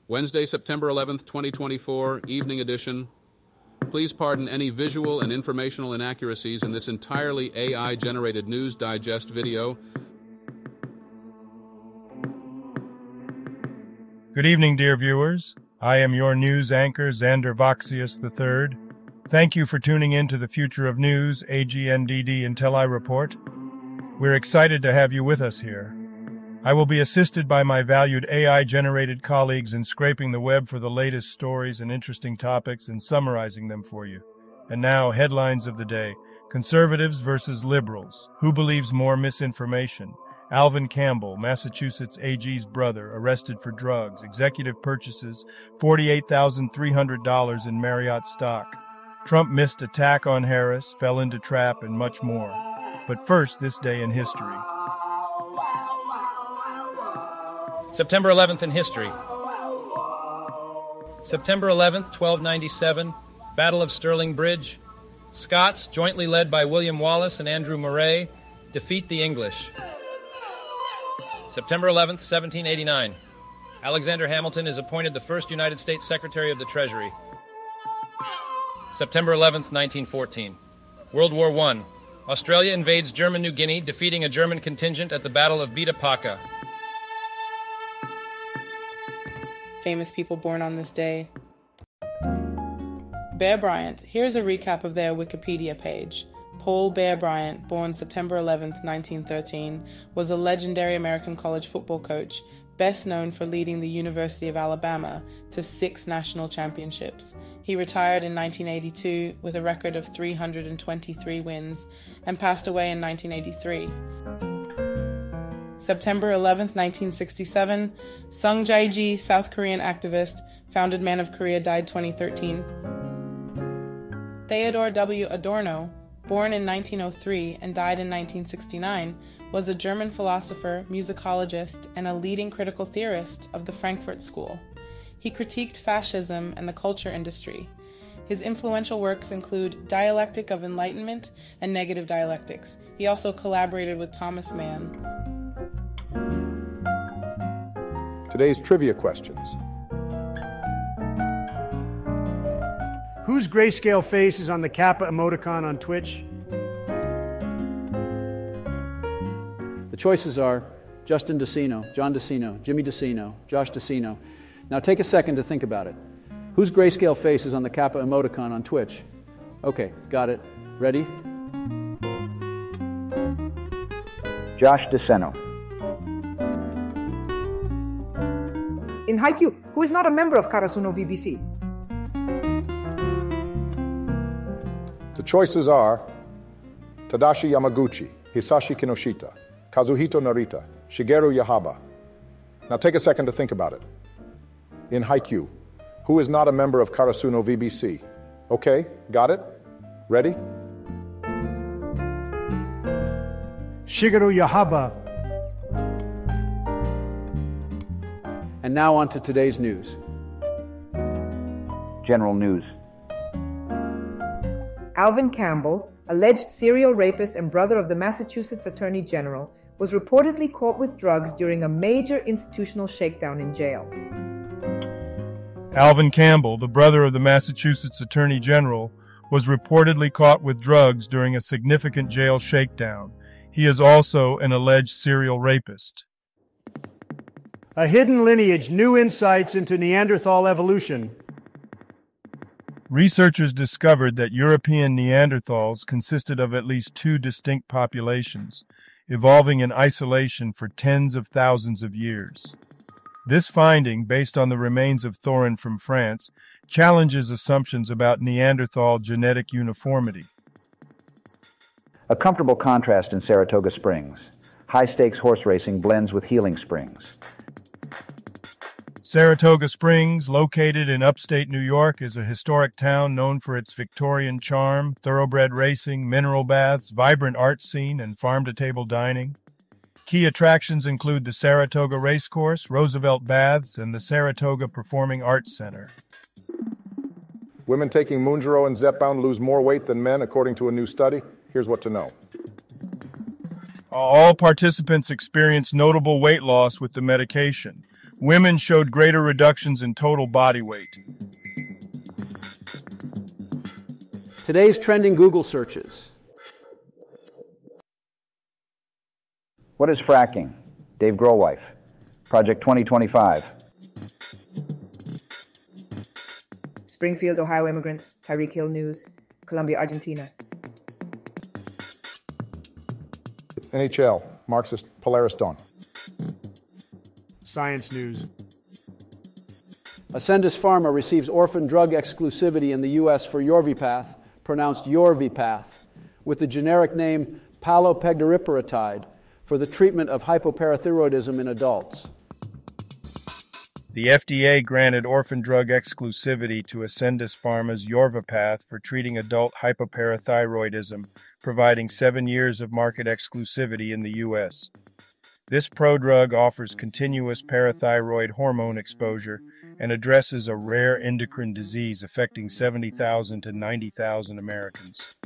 Wednesday, September 11th, 2024, evening edition. Please pardon any visual and informational inaccuracies in this entirely AI-generated News Digest video. Good evening, dear viewers. I am your news anchor, Xander Voxius III. Thank you for tuning in to the Future of News, AGNDD IntelliReport. We're excited to have you with us here. I will be assisted by my valued AI-generated colleagues in scraping the web for the latest stories and interesting topics and summarizing them for you. And now, headlines of the day. Conservatives versus liberals. Who believes more misinformation? Alvin Campbell, Massachusetts AG's brother, arrested for drugs. Executive purchases $48,300 in Marriott stock. Trump missed attack on Harris, fell into trap, and much more. But first, this day in history. September 11th in history. September 11th, 1297, Battle of Stirling Bridge. Scots, jointly led by William Wallace and Andrew Murray, defeat the English. September 11th, 1789, Alexander Hamilton is appointed the first United States Secretary of the Treasury. September 11th, 1914, World War I. Australia invades German New Guinea, defeating a German contingent at the Battle of Beta Paca. Famous people born on this day. Bear Bryant. Here's a recap of their Wikipedia page. Paul Bear Bryant, born September 11, 1913, was a legendary American college football coach, best known for leading the University of Alabama to 6 national championships. He retired in 1982 with a record of 323 wins and passed away in 1983. September 11, 1967, Sung Jae-ji, South Korean activist, founded Man of Korea, died 2013. Theodore W. Adorno, born in 1903 and died in 1969, was a German philosopher, musicologist, and a leading critical theorist of the Frankfurt School. He critiqued fascism and the culture industry. His influential works include Dialectic of Enlightenment and Negative Dialectics. He also collaborated with Thomas Mann. Today's trivia questions. Whose grayscale face is on the Kappa emoticon on Twitch? The choices are Justin DeCino, John DeCino, Jimmy DeCino, Josh DeCino. Now take a second to think about it. Whose grayscale face is on the Kappa emoticon on Twitch? Okay, got it. Ready? Josh DeCino. In Haikyuu, who is not a member of Karasuno VBC? The choices are Tadashi Yamaguchi, Hisashi Kinoshita, Kazuhito Narita, Shigeru Yahaba. Now take a second to think about it. In Haikyuu, who is not a member of Karasuno VBC? Okay, got it? Ready? Shigeru Yahaba. And now on to today's news. General news. Alvin Campbell, alleged serial rapist and brother of the Massachusetts Attorney General, was reportedly caught with drugs during a major institutional shakedown in jail. Alvin Campbell, the brother of the Massachusetts Attorney General, was reportedly caught with drugs during a significant jail shakedown. He is also an alleged serial rapist. A hidden lineage, new insights into Neanderthal evolution. Researchers discovered that European Neanderthals consisted of at least 2 distinct populations, evolving in isolation for tens of thousands of years. This finding, based on the remains of Thorin from France, challenges assumptions about Neanderthal genetic uniformity. A comfortable contrast in Saratoga Springs. High-stakes horse racing blends with healing springs. Saratoga Springs, located in upstate New York, is a historic town known for its Victorian charm, thoroughbred racing, mineral baths, vibrant art scene, and farm-to-table dining. Key attractions include the Saratoga Racecourse, Roosevelt Baths, and the Saratoga Performing Arts Center. Women taking Mounjaro and Zepbound lose more weight than men, according to a new study. Here's what to know. All participants experienced notable weight loss with the medication. Women showed greater reductions in total body weight. Today's trending Google searches. What is fracking? Dave Grolwife. Project 2025. Springfield, Ohio immigrants. Tyreek Hill News. Colombia, Argentina. NHL, Marxist Polaris Dawn. Science News. Ascendis Pharma receives orphan drug exclusivity in the U.S. for Yorvipath, pronounced Yorvipath, with the generic name paloperidotide for the treatment of hypoparathyroidism in adults. The FDA granted orphan drug exclusivity to Ascendis Pharma's Yorvipath for treating adult hypoparathyroidism, providing 7 years of market exclusivity in the U.S. This prodrug offers continuous parathyroid hormone exposure and addresses a rare endocrine disease affecting 70,000 to 90,000 Americans.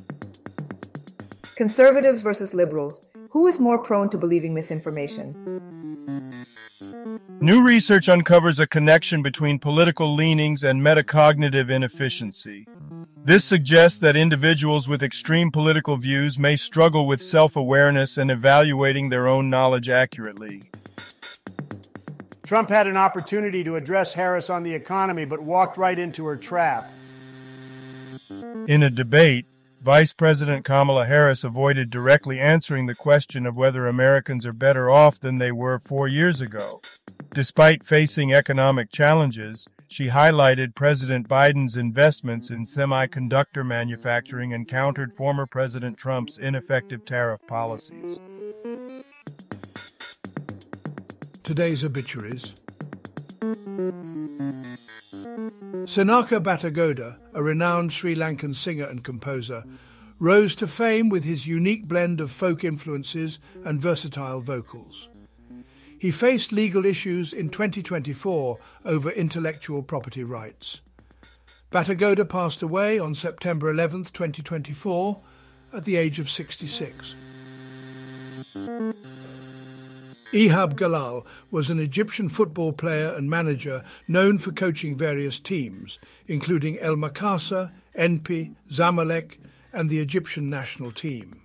Conservatives versus liberals. Who is more prone to believing misinformation? New research uncovers a connection between political leanings and metacognitive inefficiency. This suggests that individuals with extreme political views may struggle with self-awareness and evaluating their own knowledge accurately. Trump had an opportunity to address Harris on the economy, but walked right into her trap. In a debate, Vice President Kamala Harris avoided directly answering the question of whether Americans are better off than they were 4 years ago. Despite facing economic challenges, she highlighted President Biden's investments in semiconductor manufacturing and countered former President Trump's ineffective tariff policies. Today's obituaries. Sanaka Bhattagoda, a renowned Sri Lankan singer and composer, rose to fame with his unique blend of folk influences and versatile vocals. He faced legal issues in 2024 over intellectual property rights. Bhattagoda passed away on September 11, 2024, at the age of 66. Ihab Galal was an Egyptian football player and manager known for coaching various teams, including El Makassa, Enpi, Zamalek, and the Egyptian national team.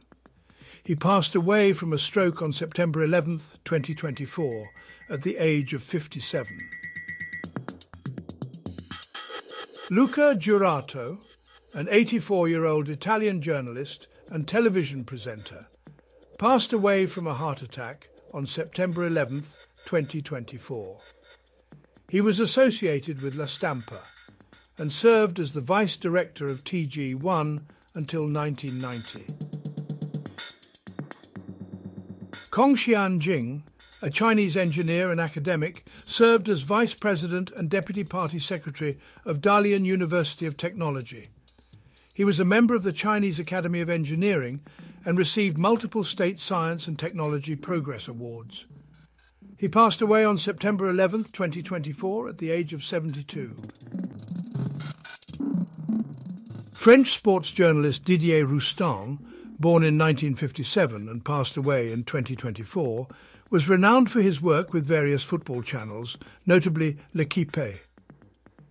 He passed away from a stroke on September 11, 2024, at the age of 57. Luca Giurato, an 84-year-old Italian journalist and television presenter, passed away from a heart attack on September 11, 2024. He was associated with La Stampa and served as the vice director of TG1 until 1990. Kongxian Jing, a Chinese engineer and academic, served as vice president and deputy party secretary of Dalian University of Technology. He was a member of the Chinese Academy of Engineering and received multiple state science and technology progress awards. He passed away on September 11, 2024, at the age of 72. French sports journalist Didier Roustan, born in 1957 and passed away in 2024, was renowned for his work with various football channels, notably L'Équipe.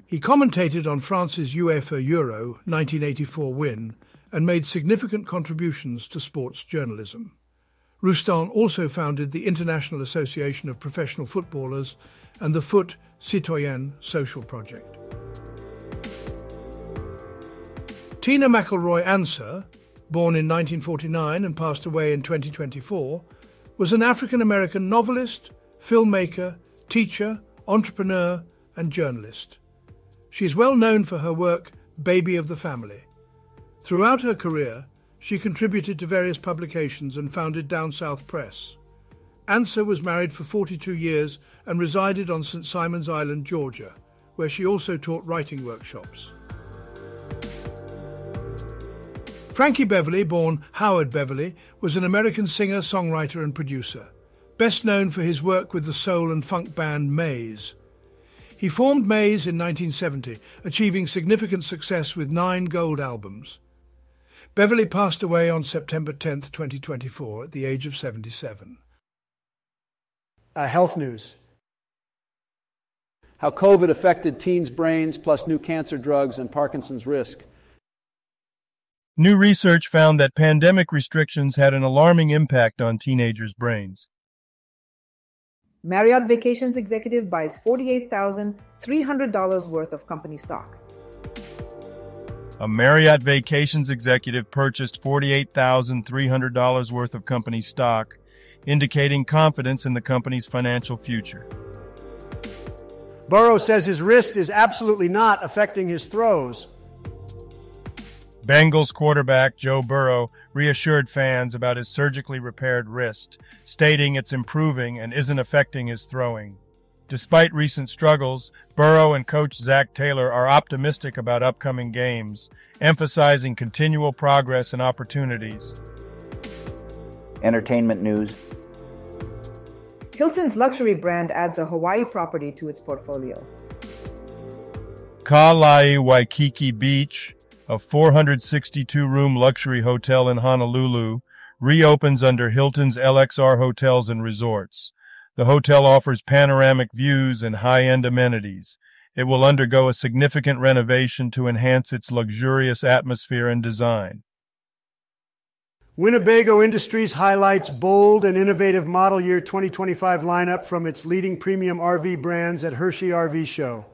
He commentated on France's UEFA Euro 1984 win and made significant contributions to sports journalism. Roustan also founded the International Association of Professional Footballers and the Foot Citoyen Social Project. Tina McElroy Ansah, born in 1949 and passed away in 2024, was an African-American novelist, filmmaker, teacher, entrepreneur, and journalist. She is well known for her work, Baby of the Family. Throughout her career, she contributed to various publications and founded Down South Press. Ansah was married for 42 years and resided on St. Simon's Island, Georgia, where she also taught writing workshops. Frankie Beverly, born Howard Beverly, was an American singer, songwriter, and producer, best known for his work with the soul and funk band Maze. He formed Maze in 1970, achieving significant success with 9 gold albums. Beverly passed away on September 10, 2024, at the age of 77. Health news. how COVID affected teens' brains, plus new cancer drugs and Parkinson's risk. New research found that pandemic restrictions had an alarming impact on teenagers' brains. Marriott Vacations executive buys $48,300 worth of company stock. A Marriott Vacations executive purchased $48,300 worth of company stock, indicating confidence in the company's financial future. Burrow says his wrist is absolutely not affecting his throws. Bengals quarterback Joe Burrow reassured fans about his surgically repaired wrist, stating it's improving and isn't affecting his throwing. Despite recent struggles, Burrow and coach Zach Taylor are optimistic about upcoming games, emphasizing continual progress and opportunities. Entertainment news. Hilton's luxury brand adds a Hawaii property to its portfolio. Kala'i Waikiki Beach, a 462-room luxury hotel in Honolulu, reopens under Hilton's LXR Hotels and Resorts. The hotel offers panoramic views and high-end amenities. It will undergo a significant renovation to enhance its luxurious atmosphere and design. Winnebago Industries highlights bold and innovative model year 2025 lineup from its leading premium RV brands at Hershey RV Show.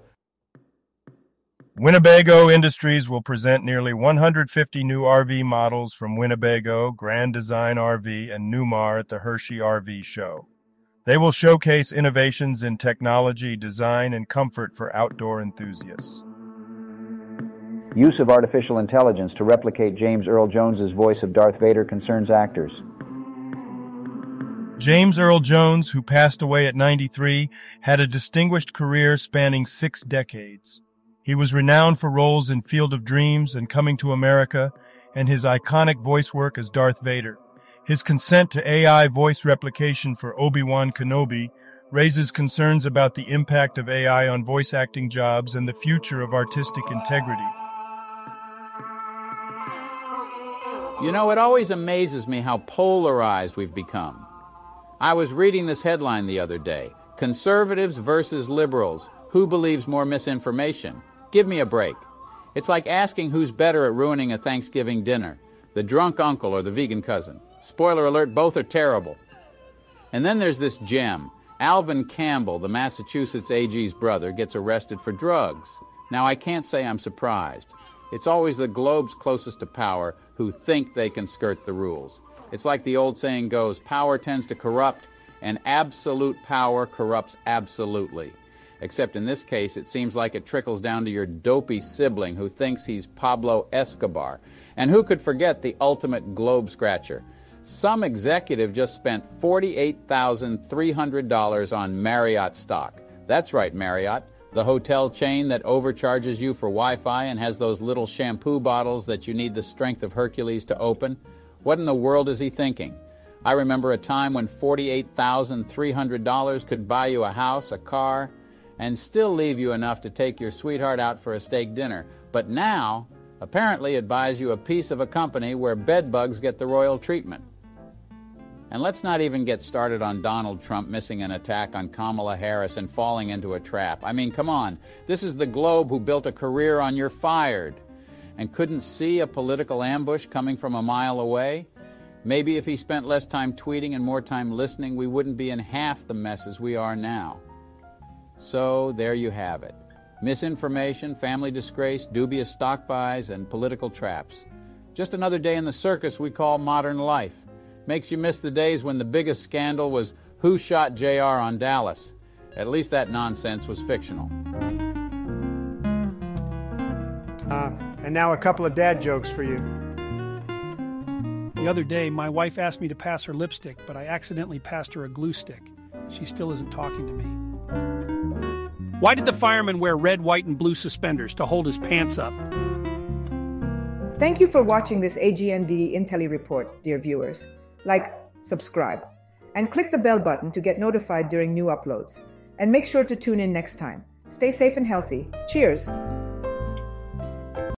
Winnebago Industries will present nearly 150 new RV models from Winnebago, Grand Design RV, and Newmar at the Hershey RV Show. They will showcase innovations in technology, design, and comfort for outdoor enthusiasts. Use of artificial intelligence to replicate James Earl Jones's voice of Darth Vader concerns actors. James Earl Jones, who passed away at 93, had a distinguished career spanning 6 decades. He was renowned for roles in Field of Dreams and Coming to America, and his iconic voice work as Darth Vader. His consent to AI voice replication for Obi-Wan Kenobi raises concerns about the impact of AI on voice acting jobs and the future of artistic integrity. You know, it always amazes me how polarized we've become. I was reading this headline the other day, Conservatives versus Liberals. Who believes more misinformation? Give me a break. It's like asking who's better at ruining a Thanksgiving dinner, the drunk uncle or the vegan cousin. Spoiler alert, both are terrible. And then there's this gem. Alvin Campbell, the Massachusetts AG's brother, gets arrested for drugs. Now, I can't say I'm surprised. It's always the globes closest to power who think they can skirt the rules. It's like the old saying goes, power tends to corrupt, and absolute power corrupts absolutely. Except in this case, it seems like it trickles down to your dopey sibling who thinks he's Pablo Escobar. And who could forget the ultimate globe scratcher? Some executive just spent $48,300 on Marriott stock. That's right, Marriott, the hotel chain that overcharges you for Wi-Fi and has those little shampoo bottles that you need the strength of Hercules to open. What in the world is he thinking? I remember a time when $48,300 could buy you a house, a car, and still leave you enough to take your sweetheart out for a steak dinner. But now, apparently it buys you a piece of a company where bedbugs get the royal treatment. And let's not even get started on Donald Trump missing an attack on Kamala Harris and falling into a trap. I mean, come on. This is the Globe who built a career on "you're fired" and couldn't see a political ambush coming from a mile away. Maybe if he spent less time tweeting and more time listening, we wouldn't be in half the messes we are now. So there you have it. Misinformation, family disgrace, dubious stock buys, and political traps. Just another day in the circus we call modern life. Makes you miss the days when the biggest scandal was who shot JR on Dallas. At least that nonsense was fictional. And now a couple of dad jokes for you. The other day, my wife asked me to pass her lipstick, but I accidentally passed her a glue stick. She still isn't talking to me. Why did the fireman wear red, white, and blue suspenders to hold his pants up? Thank you for watching this AGNDD IntelliReport, dear viewers. Like, subscribe, and click the bell button to get notified during new uploads. And make sure to tune in next time. Stay safe and healthy. Cheers!